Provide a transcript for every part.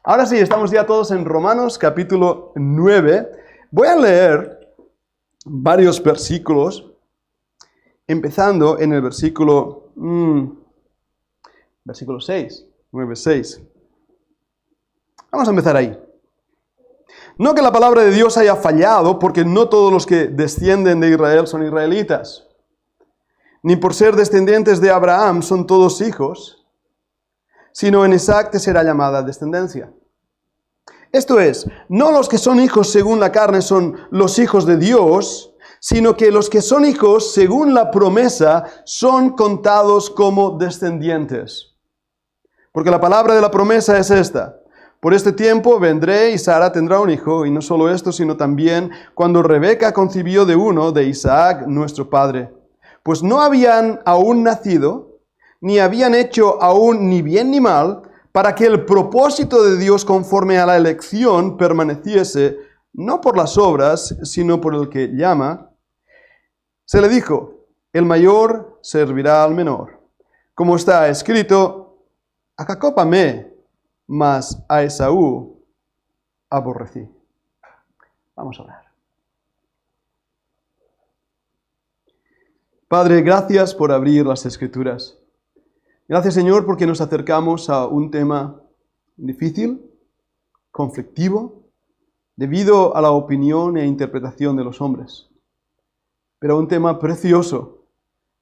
Ahora sí, estamos ya todos en Romanos capítulo 9. Voy a leer varios versículos, empezando en el versículo 6, 9:6. Vamos a empezar ahí. No que la palabra de Dios haya fallado, porque no todos los que descienden de Israel son israelitas. Ni por ser descendientes de Abraham son todos hijos, sino en Isaac te será llamada descendencia. Esto es, no los que son hijos según la carne son los hijos de Dios, sino que los que son hijos según la promesa son contados como descendientes. Porque la palabra de la promesa es esta: por este tiempo vendré y Sara tendrá un hijo, y no solo esto, sino también cuando Rebeca concibió de uno, de Isaac, nuestro padre. Pues no habían aún nacido, ni habían hecho aún ni bien ni mal, para que el propósito de Dios conforme a la elección permaneciese, no por las obras, sino por el que llama. Se le dijo, el mayor servirá al menor. Como está escrito, a Jacob amé, mas a Esaú aborrecí. Vamos a orar. Padre, gracias por abrir las Escrituras. Gracias, Señor, porque nos acercamos a un tema difícil, conflictivo, debido a la opinión e interpretación de los hombres. Pero un tema precioso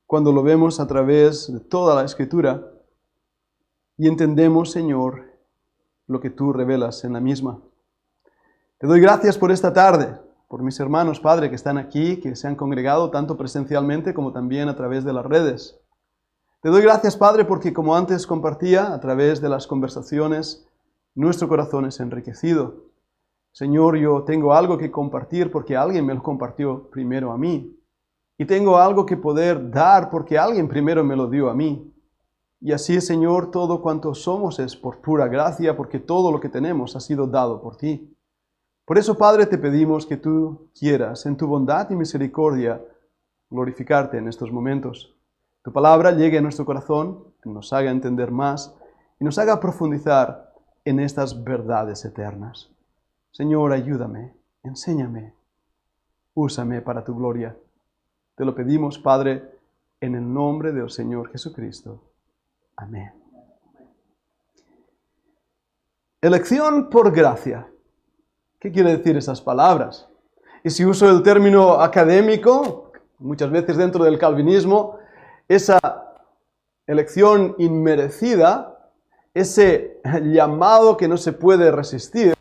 cuando lo vemos a través de toda la Escritura y entendemos, Señor, lo que tú revelas en la misma. Te doy gracias por esta tarde, por mis hermanos, Padre, que están aquí, que se han congregado tanto presencialmente como también a través de las redes. Te doy gracias, Padre, porque como antes compartía, a través de las conversaciones, nuestro corazón es enriquecido. Señor, yo tengo algo que compartir porque alguien me lo compartió primero a mí. Y tengo algo que poder dar porque alguien primero me lo dio a mí. Y así, Señor, todo cuanto somos es por pura gracia, porque todo lo que tenemos ha sido dado por ti. Por eso, Padre, te pedimos que tú quieras, en tu bondad y misericordia, glorificarte en estos momentos. Tu palabra llegue a nuestro corazón, nos haga entender más y nos haga profundizar en estas verdades eternas. Señor, ayúdame, enséñame, úsame para tu gloria. Te lo pedimos, Padre, en el nombre del Señor Jesucristo. Amén. Elección por gracia. ¿Qué quiere decir esas palabras? Y si uso el término académico, muchas veces dentro del calvinismo, esa elección inmerecida, ese llamado que no se puede resistir,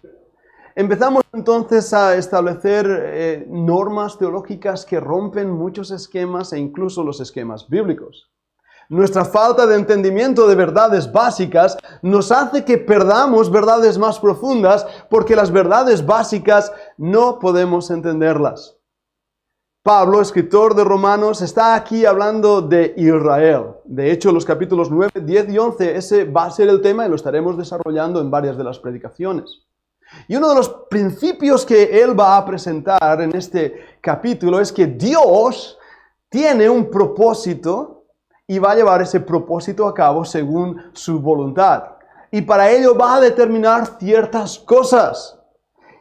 empezamos entonces a establecer normas teológicas que rompen muchos esquemas e incluso los esquemas bíblicos. Nuestra falta de entendimiento de verdades básicas nos hace que perdamos verdades más profundas porque las verdades básicas no podemos entenderlas. Pablo, escritor de Romanos, está aquí hablando de Israel. De hecho, los capítulos 9, 10 y 11, ese va a ser el tema y lo estaremos desarrollando en varias de las predicaciones. Y uno de los principios que él va a presentar en este capítulo es que Dios tiene un propósito y va a llevar ese propósito a cabo según su voluntad. Y para ello va a determinar ciertas cosas.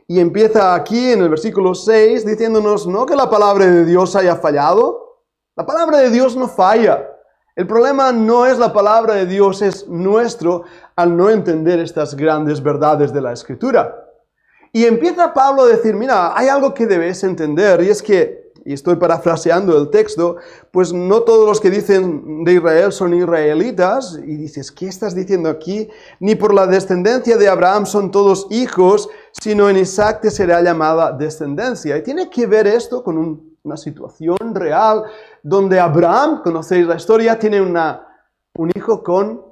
Y empieza aquí en el versículo 6 diciéndonos no que la palabra de Dios haya fallado. La palabra de Dios no falla. El problema no es la palabra de Dios, es nuestro al no entender estas grandes verdades de la Escritura. Y empieza Pablo a decir, mira, hay algo que debes entender y es que, y estoy parafraseando el texto, pues no todos los que dicen de Israel son israelitas. Y dices, ¿qué estás diciendo aquí? Ni por la descendencia de Abraham son todos hijos, sino en Isaac te será llamada descendencia. Y tiene que ver esto con una situación real donde Abraham, conocéis la historia, tiene un hijo con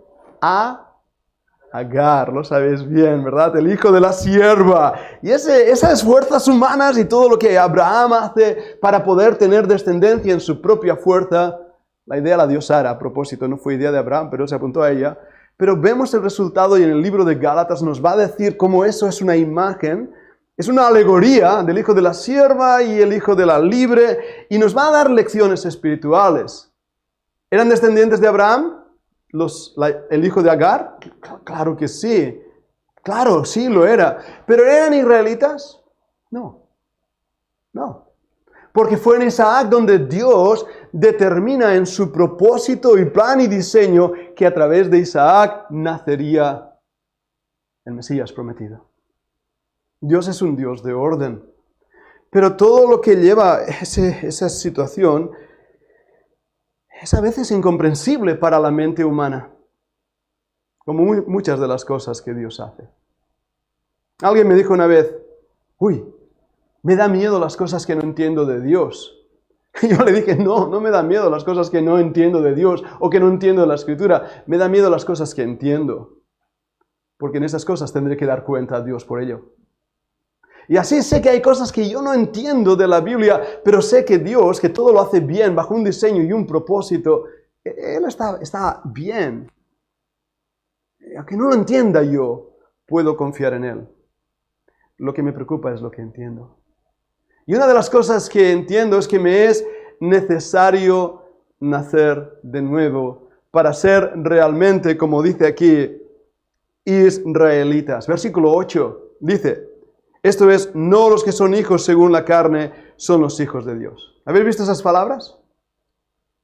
Agar, lo sabéis bien, ¿verdad? El hijo de la sierva. Y esas fuerzas humanas y todo lo que Abraham hace para poder tener descendencia en su propia fuerza, la idea la dio Sara, a propósito, no fue idea de Abraham, pero él se apuntó a ella. Pero vemos el resultado y en el libro de Gálatas nos va a decir cómo eso es una imagen, es una alegoría del hijo de la sierva y el hijo de la libre, y nos va a dar lecciones espirituales. ¿Eran descendientes de Abraham el hijo de Agar? Claro que sí. Claro, sí lo era. ¿Pero eran israelitas? No. No. Porque fue en Isaac donde Dios determina en su propósito y plan y diseño que a través de Isaac nacería el Mesías prometido. Dios es un Dios de orden. Pero todo lo que lleva esa situación es a veces incomprensible para la mente humana, como muchas de las cosas que Dios hace. Alguien me dijo una vez, me da miedo las cosas que no entiendo de Dios. Y yo le dije, no me da miedo las cosas que no entiendo de Dios o que no entiendo de la Escritura. Me da miedo las cosas que entiendo. Porque en esas cosas tendré que dar cuenta a Dios por ello. Y así sé que hay cosas que yo no entiendo de la Biblia, pero sé que Dios, que todo lo hace bien, bajo un diseño y un propósito, Él está bien. Aunque no lo entienda yo, puedo confiar en Él. Lo que me preocupa es lo que entiendo. Y una de las cosas que entiendo es que me es necesario nacer de nuevo para ser realmente, como dice aquí, israelitas. Versículo 8 dice, esto es, no los que son hijos según la carne son los hijos de Dios. ¿Habéis visto esas palabras?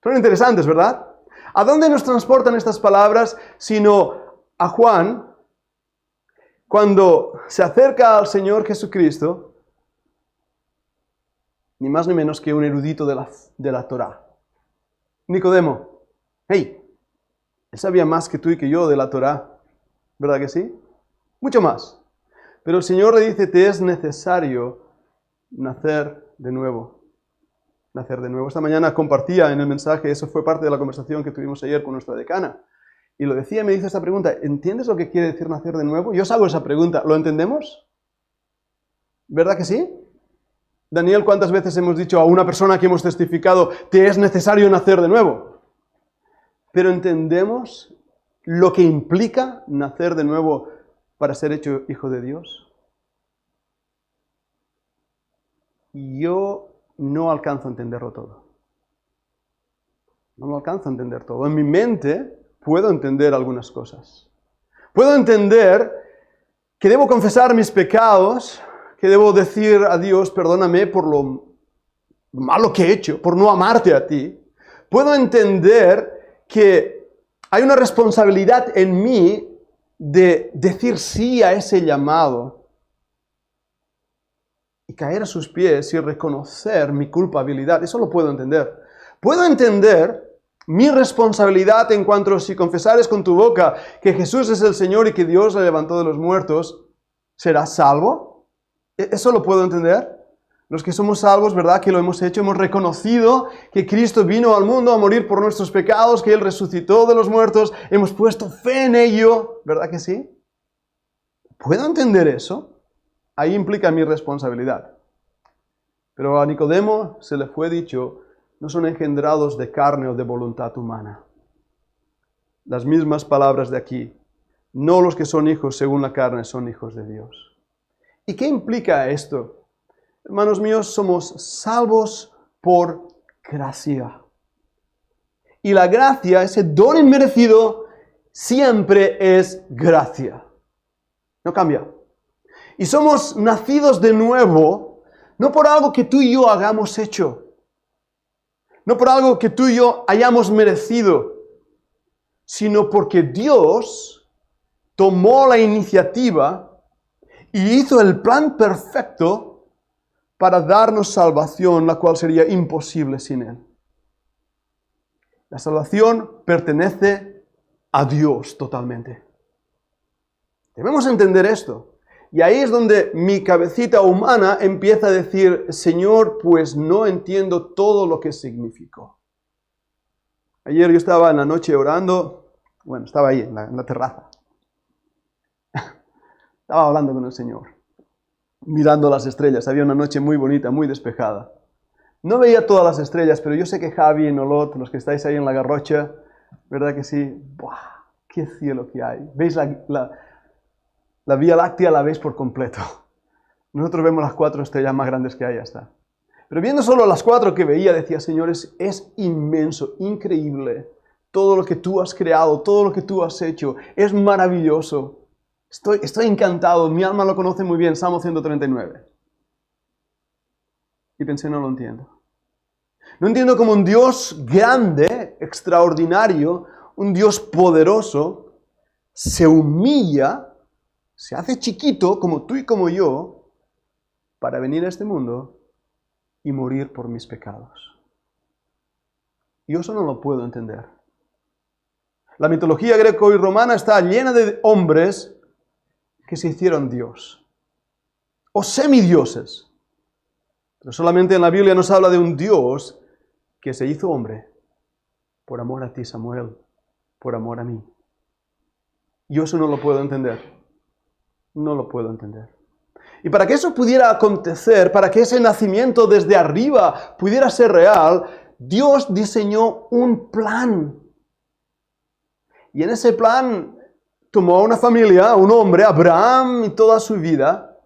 Son interesantes, ¿verdad? ¿A dónde nos transportan estas palabras sino a Juan, cuando se acerca al Señor Jesucristo, ni más ni menos que un erudito de la Torá? Nicodemo, él sabía más que tú y que yo de la Torá, ¿verdad que sí? Mucho más. Pero el Señor le dice, te es necesario nacer de nuevo. Nacer de nuevo. Esta mañana compartía en el mensaje, eso fue parte de la conversación que tuvimos ayer con nuestra decana. Y lo decía, me hizo esta pregunta, ¿entiendes lo que quiere decir nacer de nuevo? Yo os hago esa pregunta, ¿lo entendemos? ¿Verdad que sí? Daniel, ¿cuántas veces hemos dicho a una persona que hemos testificado, te es necesario nacer de nuevo? Pero ¿entendemos lo que implica nacer de nuevo para ser hecho hijo de Dios? Yo no alcanzo a entenderlo todo. No lo alcanzo a entender todo. En mi mente puedo entender algunas cosas. Puedo entender que debo confesar mis pecados, que debo decir a Dios, perdóname por lo malo que he hecho, por no amarte a ti. Puedo entender que hay una responsabilidad en mí de decir sí a ese llamado y caer a sus pies y reconocer mi culpabilidad. Eso lo puedo entender. Puedo entender mi responsabilidad en cuanto a si confesares con tu boca que Jesús es el Señor y que Dios le levantó de los muertos, ¿serás salvo? ¿Eso lo puedo entender? Los que somos salvos, ¿verdad? Que lo hemos hecho, hemos reconocido que Cristo vino al mundo a morir por nuestros pecados, que Él resucitó de los muertos, hemos puesto fe en ello, ¿verdad que sí? ¿Puedo entender eso? Ahí implica mi responsabilidad. Pero a Nicodemo se le fue dicho, no son engendrados de carne o de voluntad humana. Las mismas palabras de aquí, no los que son hijos según la carne son hijos de Dios. ¿Y qué implica esto? Hermanos míos, somos salvos por gracia. Y la gracia, ese don inmerecido, siempre es gracia. No cambia. Y somos nacidos de nuevo, no por algo que tú y yo hagamos hecho, no por algo que tú y yo hayamos merecido, sino porque Dios tomó la iniciativa y hizo el plan perfecto para darnos salvación, la cual sería imposible sin Él. La salvación pertenece a Dios totalmente. Debemos entender esto. Y ahí es donde mi cabecita humana empieza a decir, Señor, pues no entiendo todo lo que significó. Ayer yo estaba en la noche orando, estaba ahí en la terraza. Estaba hablando con el Señor, mirando las estrellas. Había una noche muy bonita, muy despejada. No veía todas las estrellas, pero yo sé que Javi y Nolot, los que estáis ahí en la Garrocha, ¿verdad que sí? ¡Buah! ¡Qué cielo que hay! ¿Veis la Vía Láctea? La veis por completo. Nosotros vemos las 4 estrellas más grandes que hay hasta. Pero viendo solo las 4 que veía, decía, Señor, es inmenso, increíble. Todo lo que tú has creado, todo lo que tú has hecho, es maravilloso. Estoy encantado, mi alma lo conoce muy bien, Salmo 139. Y pensé, no lo entiendo. No entiendo cómo un Dios grande, extraordinario, un Dios poderoso, se humilla, se hace chiquito como tú y como yo, para venir a este mundo y morir por mis pecados. Yo eso no lo puedo entender. La mitología greco y romana está llena de hombres que se hicieron Dios, o semidioses. Pero solamente en la Biblia nos habla de un Dios que se hizo hombre por amor a ti, Samuel, por amor a mí. Yo eso no lo puedo entender. No lo puedo entender. Y para que eso pudiera acontecer, para que ese nacimiento desde arriba pudiera ser real, Dios diseñó un plan. Y en ese plan tomó a una familia, un hombre, Abraham y toda su vida,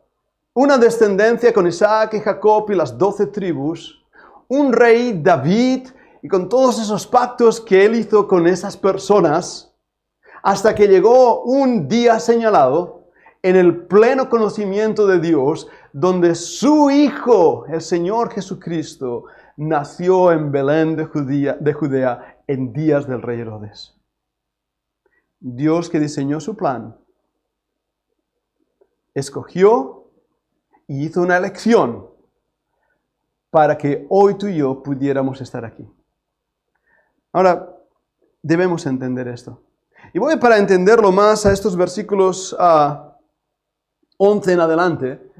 una descendencia con Isaac y Jacob y las 12 tribus, un rey, David, y con todos esos pactos que él hizo con esas personas, hasta que llegó un día señalado, en el pleno conocimiento de Dios, donde su Hijo, el Señor Jesucristo, nació en Belén de Judea en días del rey Herodes. Dios, que diseñó su plan, escogió y hizo una elección para que hoy tú y yo pudiéramos estar aquí. Ahora, debemos entender esto. Y voy para entenderlo más a estos versículos 11 en adelante,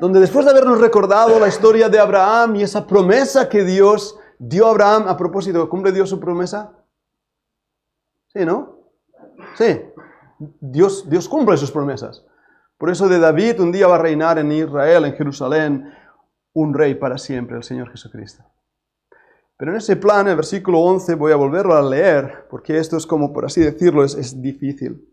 donde después de habernos recordado la historia de Abraham y esa promesa que Dios dio a Abraham, a propósito, ¿cumple Dios su promesa? Sí, ¿no? Sí, Dios cumple sus promesas. Por eso de David un día va a reinar en Israel, en Jerusalén, un rey para siempre, el Señor Jesucristo. Pero en ese plan, el versículo 11, voy a volverlo a leer, porque esto es como, por así decirlo, es difícil.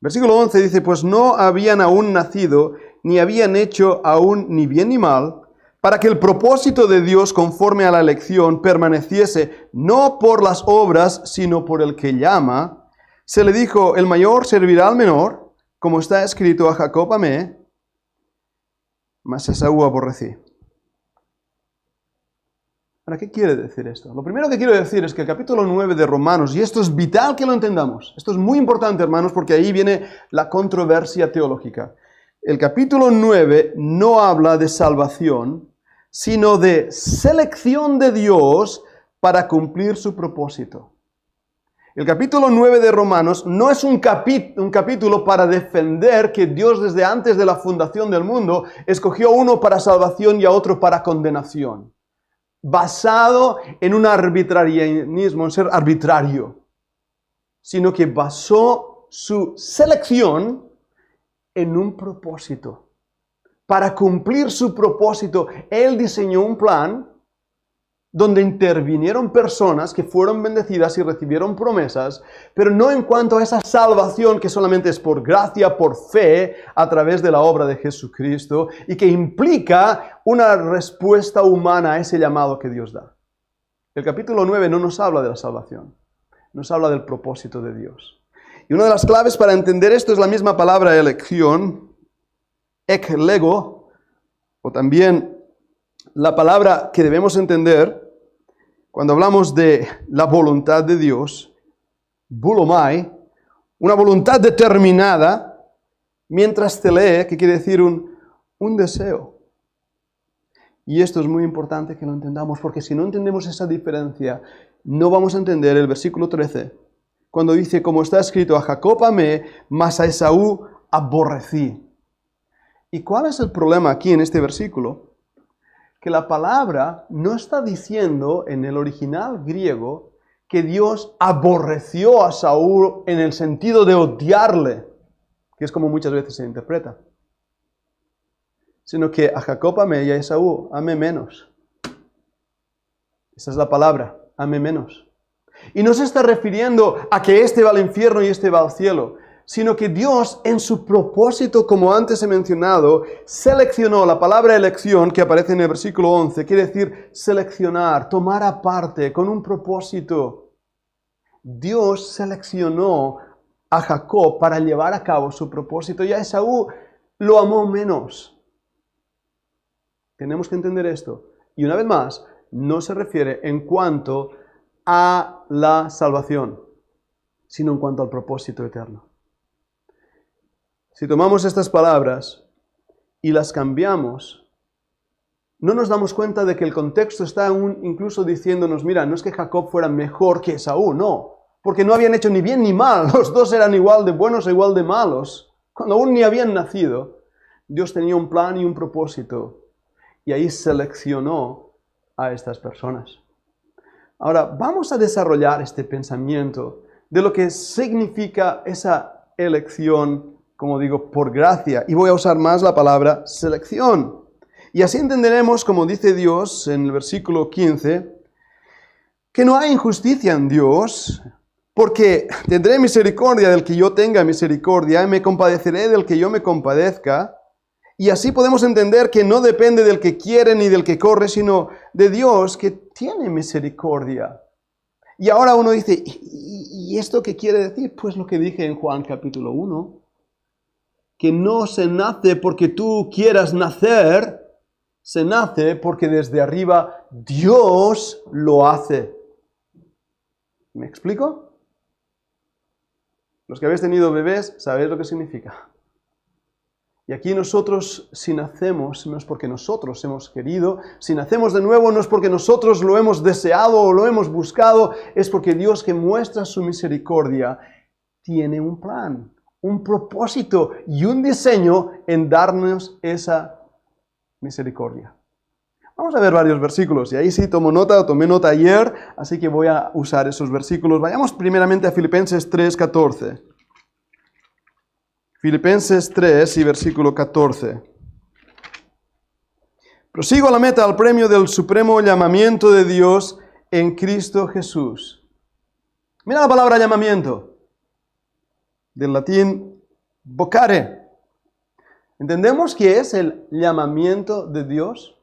Versículo 11 dice, pues no habían aún nacido, ni habían hecho aún ni bien ni mal, para que el propósito de Dios conforme a la elección permaneciese no por las obras, sino por el que llama. Se le dijo, el mayor servirá al menor, como está escrito, a Jacob amé, mas a Esaú aborrecí. Ahora, ¿qué quiere decir esto? Lo primero que quiero decir es que el capítulo 9 de Romanos, y esto es vital que lo entendamos, esto es muy importante, hermanos, porque ahí viene la controversia teológica. El capítulo 9 no habla de salvación, sino de selección de Dios para cumplir su propósito. El capítulo 9 de Romanos no es un capítulo para defender que Dios desde antes de la fundación del mundo escogió a uno para salvación y a otro para condenación, basado en un arbitrarianismo, en ser arbitrario, sino que basó su selección en un propósito. Para cumplir su propósito, Él diseñó un plan donde intervinieron personas que fueron bendecidas y recibieron promesas, pero no en cuanto a esa salvación que solamente es por gracia, por fe, a través de la obra de Jesucristo, y que implica una respuesta humana a ese llamado que Dios da. El capítulo 9 no nos habla de la salvación, nos habla del propósito de Dios. Y una de las claves para entender esto es la misma palabra elección, eklego, o también la palabra que debemos entender cuando hablamos de la voluntad de Dios, bulomai, una voluntad determinada, mientras telee, que quiere decir un deseo. Y esto es muy importante que lo entendamos, porque si no entendemos esa diferencia, no vamos a entender el versículo 13, cuando dice, como está escrito, a Jacob amé, mas a Esaú aborrecí. ¿Y cuál es el problema aquí en este versículo? Que la palabra no está diciendo en el original griego que Dios aborreció a Saúl en el sentido de odiarle, que es como muchas veces se interpreta, sino que a Jacob amé y a Esaú amé menos. Esa es la palabra, amé menos. Y no se está refiriendo a que este va al infierno y este va al cielo, sino que Dios en su propósito, como antes he mencionado, seleccionó. La palabra elección que aparece en el versículo 11, quiere decir seleccionar, tomar aparte, con un propósito. Dios seleccionó a Jacob para llevar a cabo su propósito y a Esaú lo amó menos. Tenemos que entender esto. Y una vez más, no se refiere en cuanto a la salvación, sino en cuanto al propósito eterno. Si tomamos estas palabras y las cambiamos, no nos damos cuenta de que el contexto está aún incluso diciéndonos, mira, no es que Jacob fuera mejor que Esaú, no, porque no habían hecho ni bien ni mal, los dos eran igual de buenos e igual de malos. Cuando aún ni habían nacido, Dios tenía un plan y un propósito, y ahí seleccionó a estas personas. Ahora, vamos a desarrollar este pensamiento de lo que significa esa elección, como digo, por gracia, y voy a usar más la palabra selección. Y así entenderemos, como dice Dios en el versículo 15, que no hay injusticia en Dios, porque tendré misericordia del que yo tenga misericordia, y me compadeceré del que yo me compadezca. Y así podemos entender que no depende del que quiere ni del que corre, sino de Dios que tiene misericordia. Y ahora uno dice, ¿y esto qué quiere decir? Pues lo que dije en Juan capítulo 1, que no se nace porque tú quieras nacer, se nace porque desde arriba Dios lo hace. ¿Me explico? Los que habéis tenido bebés sabéis lo que significa. Y aquí nosotros, si nacemos, no es porque nosotros hemos querido, si nacemos de nuevo no es porque nosotros lo hemos deseado o lo hemos buscado, es porque Dios, que muestra su misericordia, tiene un plan, un propósito y un diseño en darnos esa misericordia. Vamos a ver varios versículos, y ahí sí tomé nota ayer, así que voy a usar esos versículos. Vayamos primeramente a Filipenses 3:14. Filipenses 3 y versículo 14. Prosigo a la meta, al premio del supremo llamamiento de Dios en Cristo Jesús. Mira la palabra llamamiento, del latín vocare. ¿Entendemos qué es el llamamiento de Dios?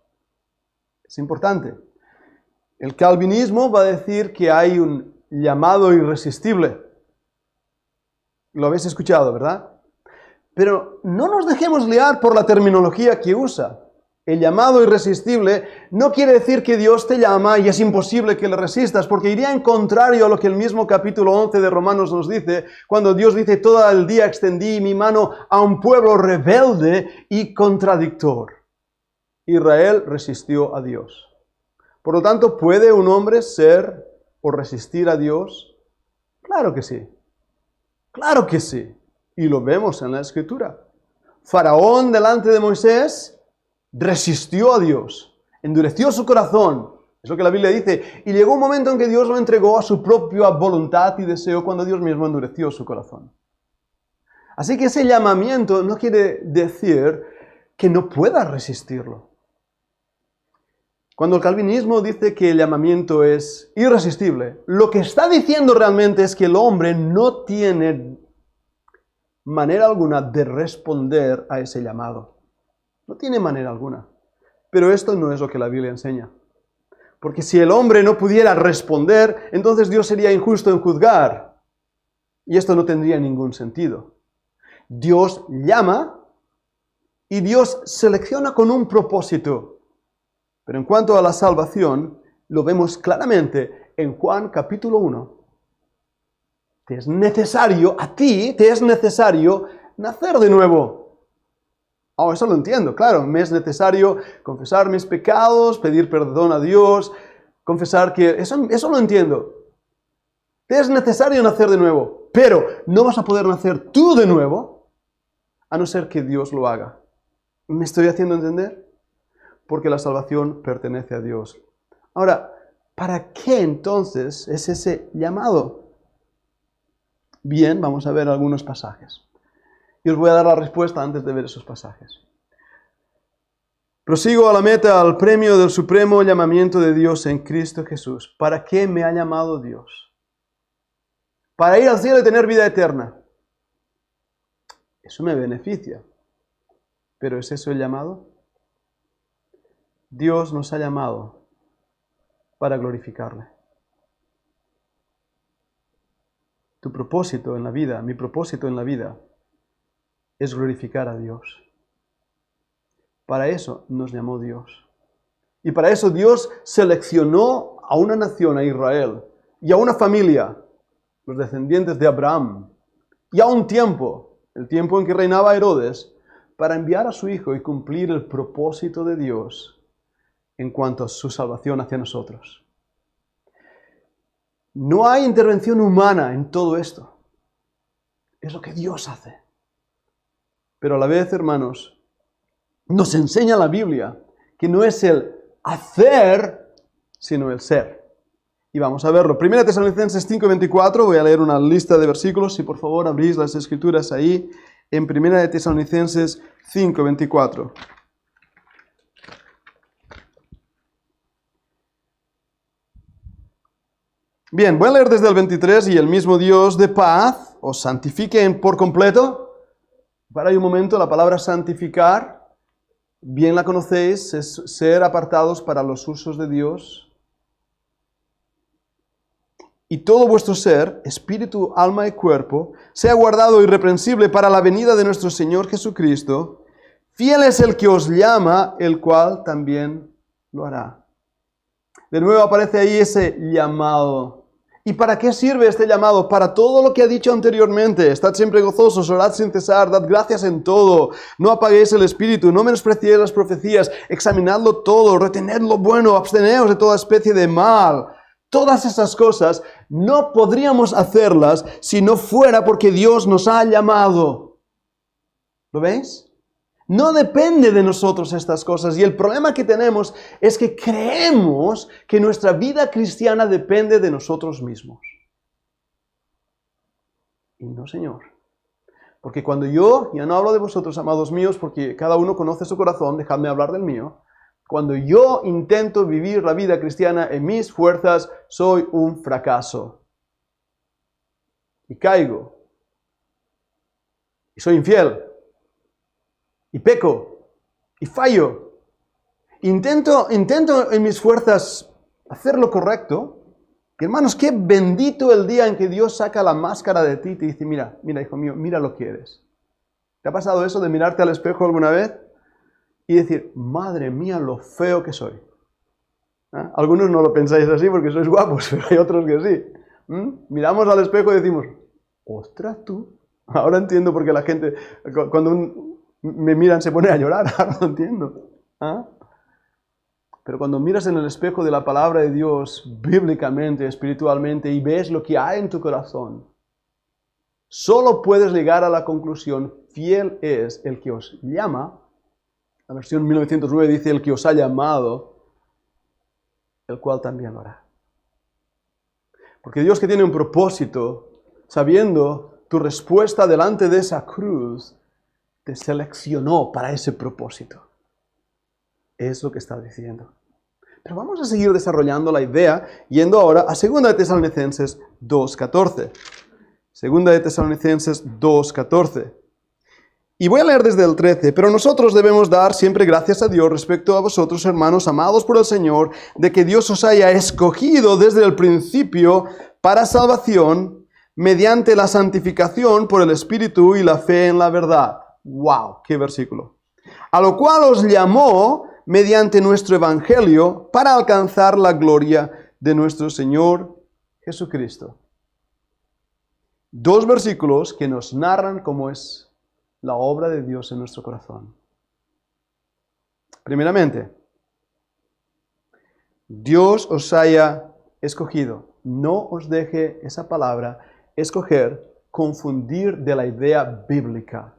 Es importante. El calvinismo va a decir que hay un llamado irresistible. Lo habéis escuchado, ¿verdad? Pero no nos dejemos liar por la terminología que usa. El llamado irresistible no quiere decir que Dios te llama y es imposible que le resistas, porque iría en contrario a lo que el mismo capítulo 11 de Romanos nos dice, cuando Dios dice, todo el día extendí mi mano a un pueblo rebelde y contradictor. Israel resistió a Dios. Por lo tanto, ¿puede un hombre ser o resistir a Dios? Claro que sí. Claro que sí. Y lo vemos en la Escritura. Faraón delante de Moisés resistió a Dios, endureció su corazón. Es lo que la Biblia dice. Y llegó un momento en que Dios lo entregó a su propia voluntad y deseo, cuando Dios mismo endureció su corazón. Así que ese llamamiento no quiere decir que no pueda resistirlo. Cuando el calvinismo dice que el llamamiento es irresistible, lo que está diciendo realmente es que el hombre no tiene manera alguna de responder a ese llamado. No tiene manera alguna. Pero esto no es lo que la Biblia enseña. Porque si el hombre no pudiera responder, entonces Dios sería injusto en juzgar. Y esto no tendría ningún sentido. Dios llama y Dios selecciona con un propósito. Pero en cuanto a la salvación, lo vemos claramente en Juan capítulo 1. Te es necesario nacer de nuevo. Oh, eso lo entiendo, claro. Me es necesario confesar mis pecados, pedir perdón a Dios, confesar que... Eso lo entiendo. Te es necesario nacer de nuevo, pero no vas a poder nacer tú de nuevo, a no ser que Dios lo haga. ¿Me estoy haciendo entender? Porque la salvación pertenece a Dios. Ahora, ¿para qué entonces es ese llamado? Bien, vamos a ver algunos pasajes. Y os voy a dar la respuesta antes de ver esos pasajes. Prosigo a la meta, al premio del supremo llamamiento de Dios en Cristo Jesús. ¿Para qué me ha llamado Dios? Para ir al cielo y tener vida eterna. Eso me beneficia. ¿Pero es eso el llamado? Dios nos ha llamado para glorificarle. Tu propósito en la vida, mi propósito en la vida, es glorificar a Dios. Para eso nos llamó Dios. Y para eso Dios seleccionó a una nación, a Israel, y a una familia, los descendientes de Abraham, y a un tiempo, el tiempo en que reinaba Herodes, para enviar a su Hijo y cumplir el propósito de Dios en cuanto a su salvación hacia nosotros. No hay intervención humana en todo esto. Es lo que Dios hace. Pero a la vez, hermanos, nos enseña la Biblia que no es el hacer, sino el ser. Y vamos a verlo. 1 Tesalonicenses 5:24, voy a leer una lista de versículos, si por favor abrís las escrituras ahí, en 1 Tesalonicenses 5:24. Bien, voy a leer desde el 23, y el mismo Dios de paz os santifique por completo. Para un momento, la palabra santificar, bien la conocéis, es ser apartados para los usos de Dios. Y todo vuestro ser, espíritu, alma y cuerpo, sea guardado irreprensible para la venida de nuestro Señor Jesucristo. Fiel es el que os llama, el cual también lo hará. De nuevo aparece ahí ese llamado. ¿Y para qué sirve este llamado? Para todo lo que ha dicho anteriormente. Estad siempre gozosos, orad sin cesar, dad gracias en todo. No apaguéis el espíritu, no menospreciéis las profecías, examinadlo todo, retened lo bueno, absteneos de toda especie de mal. Todas esas cosas no podríamos hacerlas si no fuera porque Dios nos ha llamado. ¿Lo veis? No depende de nosotros estas cosas, y el problema que tenemos es que creemos que nuestra vida cristiana depende de nosotros mismos. Y no, Señor. Porque cuando yo, ya no hablo de vosotros, amados míos, porque cada uno conoce su corazón, dejadme hablar del mío. Cuando yo intento vivir la vida cristiana en mis fuerzas, soy un fracaso. Y caigo. Y soy infiel. Y peco, y fallo. Intento en mis fuerzas hacer lo correcto. Y hermanos, qué bendito el día en que Dios saca la máscara de ti y te dice, mira, hijo mío, mira lo que eres. ¿Te ha pasado eso de mirarte al espejo alguna vez? Y decir, madre mía, lo feo que soy. ¿Ah? Algunos no lo pensáis así porque sois guapos, pero hay otros que sí. Miramos al espejo y decimos, ostras tú. Ahora entiendo por qué la gente, cuando me miran, se pone a llorar. Ahora lo entiendo. ¿Ah? Pero cuando miras en el espejo de la palabra de Dios, bíblicamente, espiritualmente, y ves lo que hay en tu corazón, solo puedes llegar a la conclusión, fiel es el que os llama. La versión 1909 dice, el que os ha llamado, el cual también lo hará. Porque Dios, que tiene un propósito, sabiendo tu respuesta delante de esa cruz, te seleccionó para ese propósito. Es lo que está diciendo. Pero vamos a seguir desarrollando la idea, yendo ahora a 2 Tesalonicenses 2:14. 2 Tesalonicenses 2:14. Y voy a leer desde el 13. Pero nosotros debemos dar siempre gracias a Dios respecto a vosotros, hermanos, amados por el Señor, de que Dios os haya escogido desde el principio para salvación, mediante la santificación por el Espíritu y la fe en la verdad. ¡Wow! ¡Qué versículo! A lo cual os llamó mediante nuestro Evangelio para alcanzar la gloria de nuestro Señor Jesucristo. Dos versículos que nos narran cómo es la obra de Dios en nuestro corazón. Primeramente, Dios os haya escogido. No os deje esa palabra, escoger, confundir de la idea bíblica.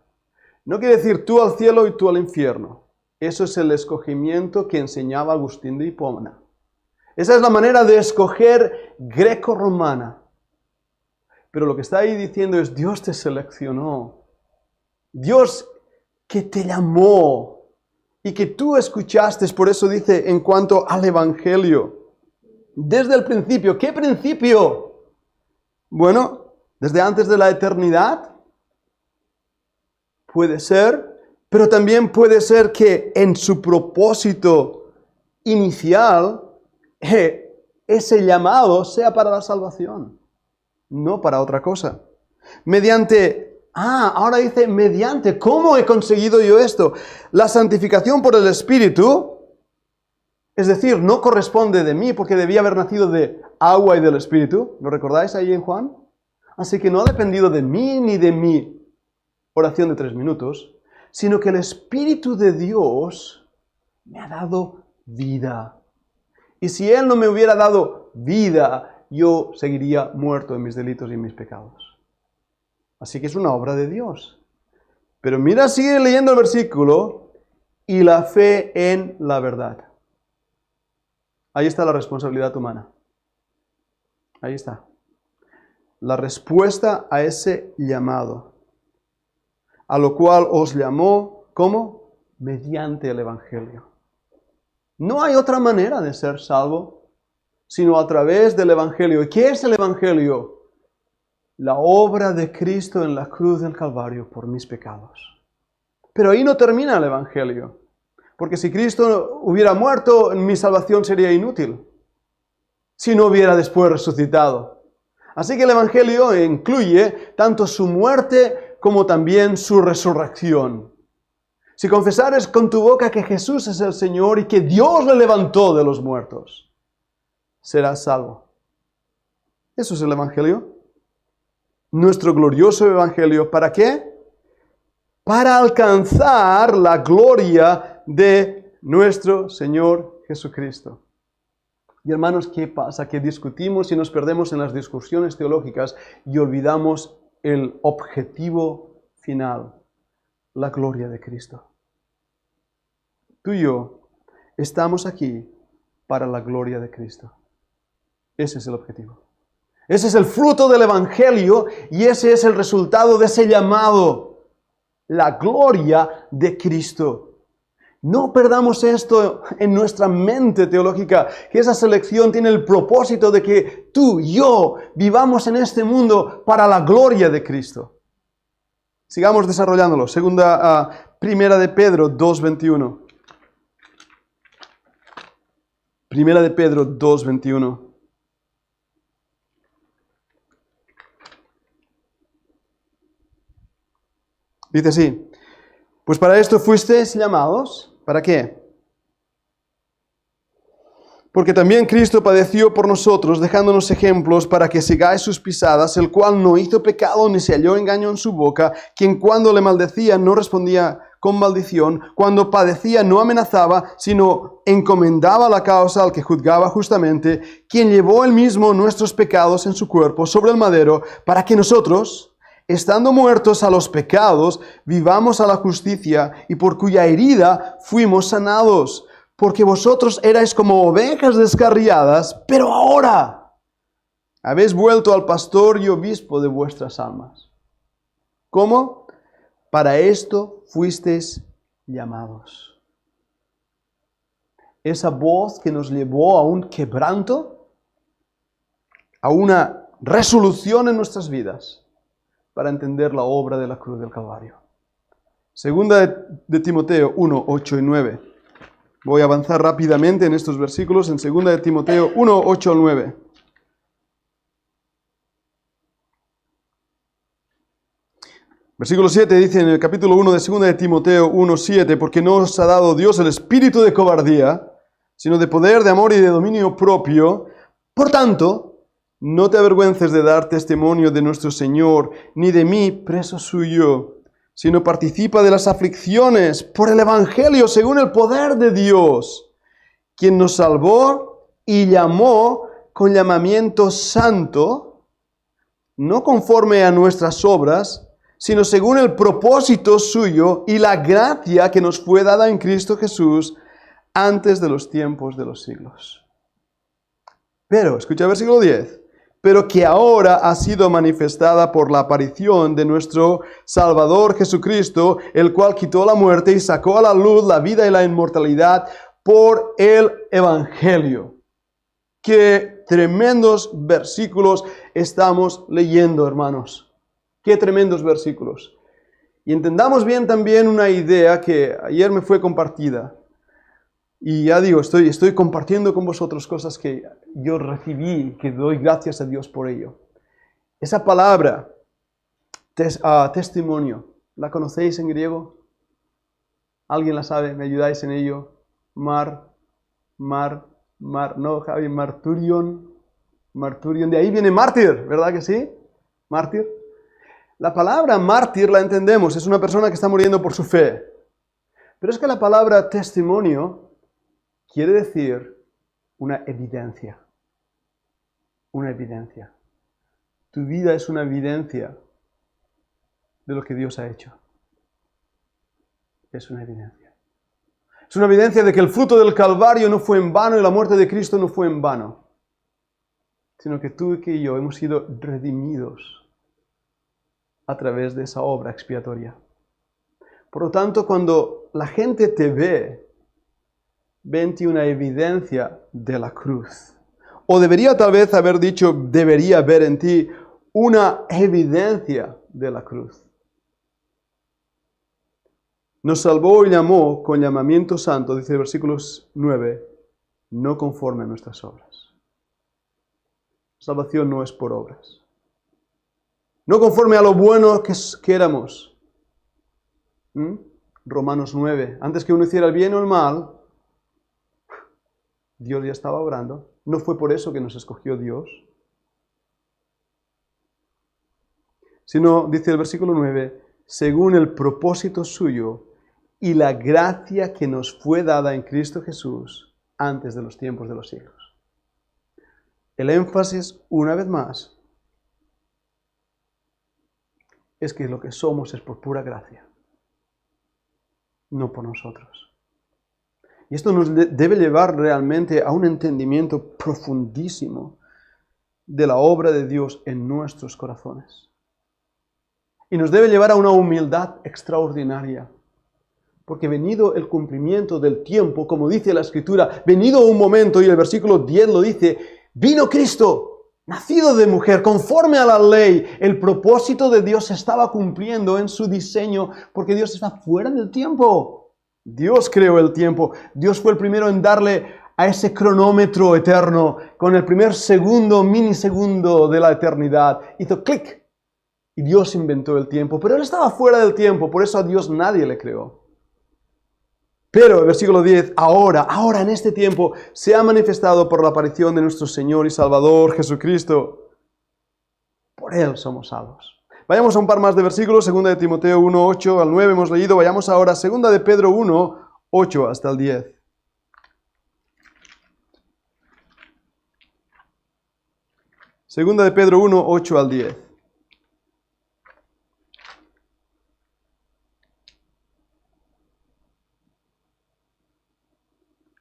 No quiere decir tú al cielo y tú al infierno. Eso es el escogimiento que enseñaba Agustín de Hipona. Esa es la manera de escoger greco-romana. Pero lo que está ahí diciendo es, Dios te seleccionó. Dios que te llamó y que tú escuchaste. Por eso dice en cuanto al Evangelio. Desde el principio. ¿Qué principio? Bueno, desde antes de la eternidad. Puede ser, pero también puede ser que en su propósito inicial, ese llamado sea para la salvación. no para otra cosa. Ahora dice mediante. ¿Cómo he conseguido yo esto? La santificación por el Espíritu, es decir, no corresponde de mí porque debía haber nacido de agua y del Espíritu. ¿Lo recordáis ahí en Juan? Así que no ha dependido de mí ni de mi oración de 3 minutos, sino que el Espíritu de Dios me ha dado vida. Y si Él no me hubiera dado vida, yo seguiría muerto en mis delitos y en mis pecados. Así que es una obra de Dios. Pero mira, sigue leyendo el versículo, y la fe en la verdad. Ahí está la responsabilidad humana. Ahí está. La respuesta a ese llamado, a lo cual os llamó, ¿cómo? Mediante el Evangelio. No hay otra manera de ser salvo, sino a través del Evangelio. ¿Y qué es el Evangelio? La obra de Cristo en la cruz del Calvario por mis pecados. Pero ahí no termina el Evangelio. Porque si Cristo hubiera muerto, mi salvación sería inútil. Si no hubiera después resucitado. Así que el Evangelio incluye tanto su muerte como también su resurrección. Si confesares con tu boca que Jesús es el Señor y que Dios le levantó de los muertos, serás salvo. Eso es el Evangelio. Nuestro glorioso Evangelio, ¿para qué? Para alcanzar la gloria de nuestro Señor Jesucristo. Y hermanos, ¿qué pasa? Que discutimos y nos perdemos en las discusiones teológicas y olvidamos el objetivo final, la gloria de Cristo. Tú y yo estamos aquí para la gloria de Cristo. Ese es el objetivo. Ese es el fruto del Evangelio y ese es el resultado de ese llamado, la gloria de Cristo. No perdamos esto en nuestra mente teológica, que esa selección tiene el propósito de que tú y yo vivamos en este mundo para la gloria de Cristo. Sigamos desarrollándolo. Primera de Pedro 2:21. Primera de Pedro 2:21. Dice así: pues para esto fuisteis llamados. ¿Para qué? Porque también Cristo padeció por nosotros, dejándonos ejemplos para que sigáis sus pisadas, el cual no hizo pecado ni se halló engaño en su boca, quien cuando le maldecía no respondía con maldición, cuando padecía no amenazaba, sino encomendaba la causa al que juzgaba justamente, quien llevó él mismo nuestros pecados en su cuerpo sobre el madero, para que nosotros, estando muertos a los pecados, vivamos a la justicia, y por cuya herida fuimos sanados. Porque vosotros erais como ovejas descarriadas, pero ahora habéis vuelto al pastor y obispo de vuestras almas. ¿Cómo? Para esto fuisteis llamados. Esa voz que nos llevó a un quebranto, a una resolución en nuestras vidas, para entender la obra de la cruz del Calvario. Segunda de Timoteo 1, 8 y 9. Voy a avanzar rápidamente en estos versículos en 2 de Timoteo 1, 8 al 9. Versículo 7 dice en el capítulo 1 de 2 de Timoteo 1, 7, porque no os ha dado Dios el espíritu de cobardía, sino de poder, de amor y de dominio propio. Por tanto, no te avergüences de dar testimonio de nuestro Señor, ni de mí, preso suyo, sino participa de las aflicciones por el Evangelio según el poder de Dios, quien nos salvó y llamó con llamamiento santo, no conforme a nuestras obras, sino según el propósito suyo y la gracia que nos fue dada en Cristo Jesús antes de los tiempos de los siglos. Pero, escucha el versículo 10. Pero que ahora ha sido manifestada por la aparición de nuestro Salvador Jesucristo, el cual quitó la muerte y sacó a la luz la vida y la inmortalidad por el Evangelio. Qué tremendos versículos estamos leyendo, hermanos. Qué tremendos versículos. Y entendamos bien también una idea que ayer me fue compartida. Y ya digo, estoy compartiendo con vosotros cosas que yo recibí, que doy gracias a Dios por ello. Esa palabra, testimonio, ¿la conocéis en griego? ¿Alguien la sabe? ¿Me ayudáis en ello? No, Javi, marturion, de ahí viene mártir, ¿verdad que sí? Mártir. La palabra mártir la entendemos, es una persona que está muriendo por su fe. Pero es que la palabra testimonio quiere decir una evidencia. Una evidencia. Tu vida es una evidencia de lo que Dios ha hecho. Es una evidencia. Es una evidencia de que el fruto del Calvario no fue en vano y la muerte de Cristo no fue en vano, sino que tú y que yo hemos sido redimidos a través de esa obra expiatoria. Por lo tanto, cuando la gente te ve, ven en ti una evidencia de la cruz. O debería tal vez haber dicho, debería ver en ti una evidencia de la cruz. Nos salvó y llamó con llamamiento santo, dice el versículo 9, no conforme a nuestras obras. Salvación no es por obras. No conforme a lo bueno que éramos. Romanos 9, antes que uno hiciera el bien o el mal, Dios ya estaba obrando. ¿No fue por eso que nos escogió Dios? Sino, dice el versículo 9, según el propósito suyo y la gracia que nos fue dada en Cristo Jesús antes de los tiempos de los siglos. El énfasis, una vez más, es que lo que somos es por pura gracia, no por nosotros. Y esto nos debe llevar realmente a un entendimiento profundísimo de la obra de Dios en nuestros corazones. Y nos debe llevar a una humildad extraordinaria. Porque venido el cumplimiento del tiempo, como dice la Escritura, venido un momento, y el versículo 10 lo dice, vino Cristo, nacido de mujer, conforme a la ley. El propósito de Dios se estaba cumpliendo en su diseño, porque Dios está fuera del tiempo. Dios creó el tiempo. Dios fue el primero en darle a ese cronómetro eterno, con el primer segundo, minisegundo de la eternidad. Hizo clic, y Dios inventó el tiempo. Pero Él estaba fuera del tiempo, por eso a Dios nadie le creó. Pero el versículo 10, ahora en este tiempo, se ha manifestado por la aparición de nuestro Señor y Salvador Jesucristo. Por Él somos salvos. Vayamos a un par más de versículos, 2 de Timoteo 1, 8 al 9 hemos leído. Vayamos ahora a 2 de Pedro 1, 8 hasta el 10. Segunda de Pedro 1, 8 al 10.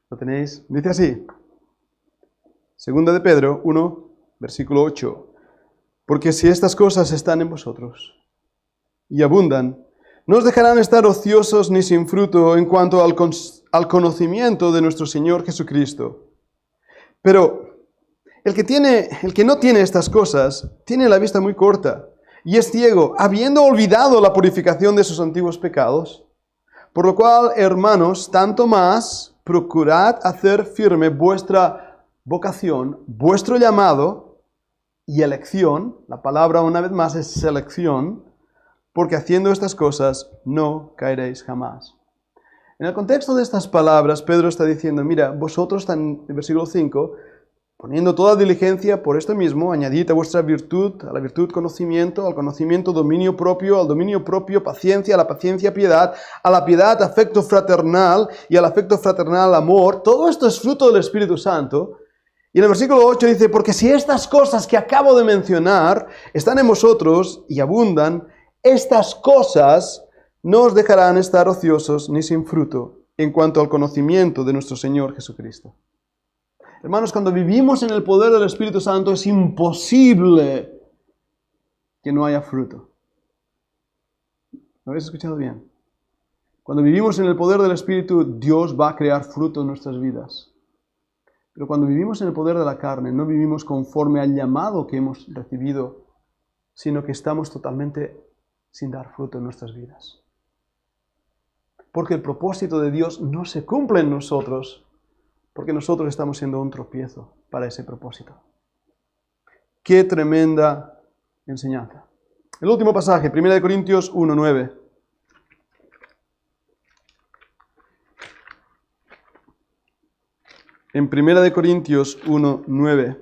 ¿Lo tenéis? Dice así. Segunda de Pedro 1, versículo 8. Porque si estas cosas están en vosotros y abundan, no os dejarán estar ociosos ni sin fruto en cuanto al conocimiento de nuestro Señor Jesucristo. Pero el que no tiene estas cosas, tiene la vista muy corta y es ciego, habiendo olvidado la purificación de sus antiguos pecados. Por lo cual, hermanos, tanto más procurad hacer firme vuestra vocación, vuestro llamado y elección. La palabra una vez más es selección, porque haciendo estas cosas no caeréis jamás. En el contexto de estas palabras, Pedro está diciendo, mira, vosotros, en el versículo 5, poniendo toda diligencia por esto mismo, añadid a vuestra virtud, a la virtud conocimiento, al conocimiento dominio propio, al dominio propio paciencia, a la paciencia piedad, a la piedad afecto fraternal y al afecto fraternal amor. Todo esto es fruto del Espíritu Santo. Y en el versículo 8 dice, porque si estas cosas que acabo de mencionar están en vosotros y abundan, estas cosas no os dejarán estar ociosos ni sin fruto en cuanto al conocimiento de nuestro Señor Jesucristo. Hermanos, cuando vivimos en el poder del Espíritu Santo es imposible que no haya fruto. ¿Lo habéis escuchado bien? Cuando vivimos en el poder del Espíritu, Dios va a crear fruto en nuestras vidas. Pero cuando vivimos en el poder de la carne, no vivimos conforme al llamado que hemos recibido, sino que estamos totalmente sin dar fruto en nuestras vidas. Porque el propósito de Dios no se cumple en nosotros, porque nosotros estamos siendo un tropiezo para ese propósito. Qué tremenda enseñanza. El último pasaje, 1 Corintios 1:9. En 1 Corintios 1:9.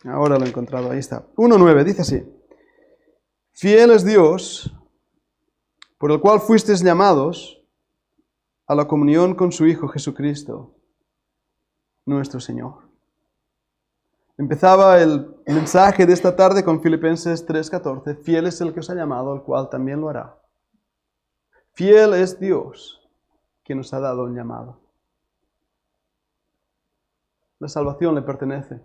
Ahora lo he encontrado, ahí está. 1:9, dice así. Fiel es Dios, por el cual fuisteis llamados a la comunión con su Hijo Jesucristo, nuestro Señor. Empezaba el mensaje de esta tarde con Filipenses 3:14. Fiel es el que os ha llamado, el cual también lo hará. Fiel es Dios, que nos ha dado un llamado. La salvación le pertenece.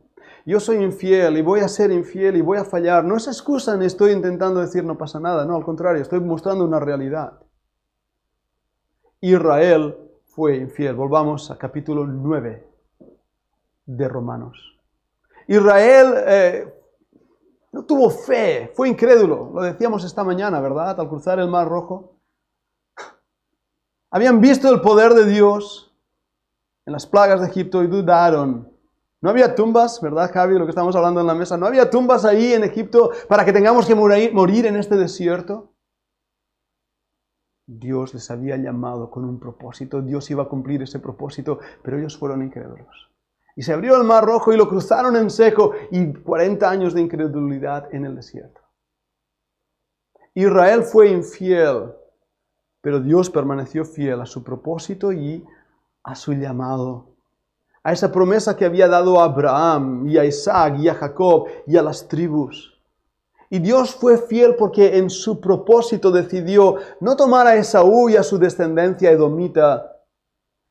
Yo soy infiel y voy a ser infiel y voy a fallar. No es excusa ni estoy intentando decir no pasa nada. No, al contrario, estoy mostrando una realidad. Israel fue infiel. Volvamos a capítulo 9 de Romanos. Israel no tuvo fe, fue incrédulo. Lo decíamos esta mañana, ¿verdad? Al cruzar el Mar Rojo. Habían visto el poder de Dios en las plagas de Egipto y dudaron. No había tumbas, ¿verdad, Javi? Lo que estamos hablando en la mesa. No había tumbas ahí en Egipto para que tengamos que morir en este desierto. Dios les había llamado con un propósito. Dios iba a cumplir ese propósito, pero ellos fueron incrédulos. Y se abrió el Mar Rojo y lo cruzaron en seco y 40 años de incredulidad en el desierto. Israel fue infiel, pero Dios permaneció fiel a su propósito y a su llamado. A esa promesa que había dado a Abraham y a Isaac y a Jacob y a las tribus. Y Dios fue fiel porque en su propósito decidió no tomar a Esaú y a su descendencia edomita,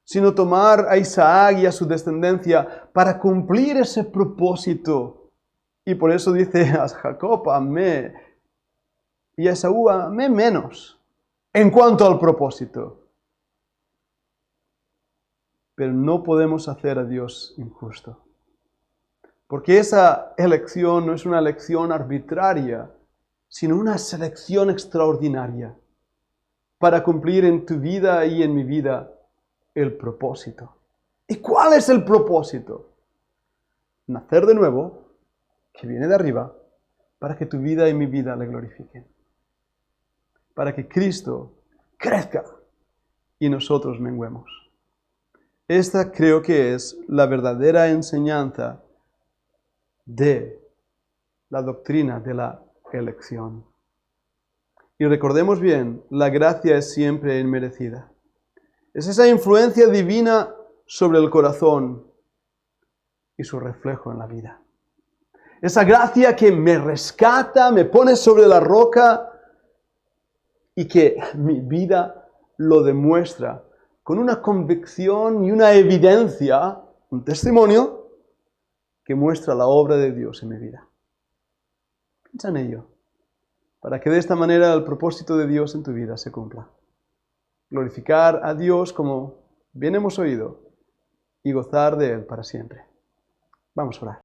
sino tomar a Isaac y a su descendencia para cumplir ese propósito. Y por eso dice a Jacob, amé, y a Esaú, amé menos, en cuanto al propósito. Pero no podemos hacer a Dios injusto. Porque esa elección no es una elección arbitraria, sino una selección extraordinaria para cumplir en tu vida y en mi vida el propósito. ¿Y cuál es el propósito? Nacer de nuevo, que viene de arriba, para que tu vida y mi vida le glorifiquen. Para que Cristo crezca y nosotros menguemos. Esta creo que es la verdadera enseñanza de la doctrina de la elección. Y recordemos bien, la gracia es siempre inmerecida. Es esa influencia divina sobre el corazón y su reflejo en la vida. Esa gracia que me rescata, me pone sobre la roca y que mi vida lo demuestra con una convicción y una evidencia, un testimonio que muestra la obra de Dios en mi vida. Piensa en ello, para que de esta manera el propósito de Dios en tu vida se cumpla. Glorificar a Dios como bien hemos oído y gozar de Él para siempre. Vamos a orar.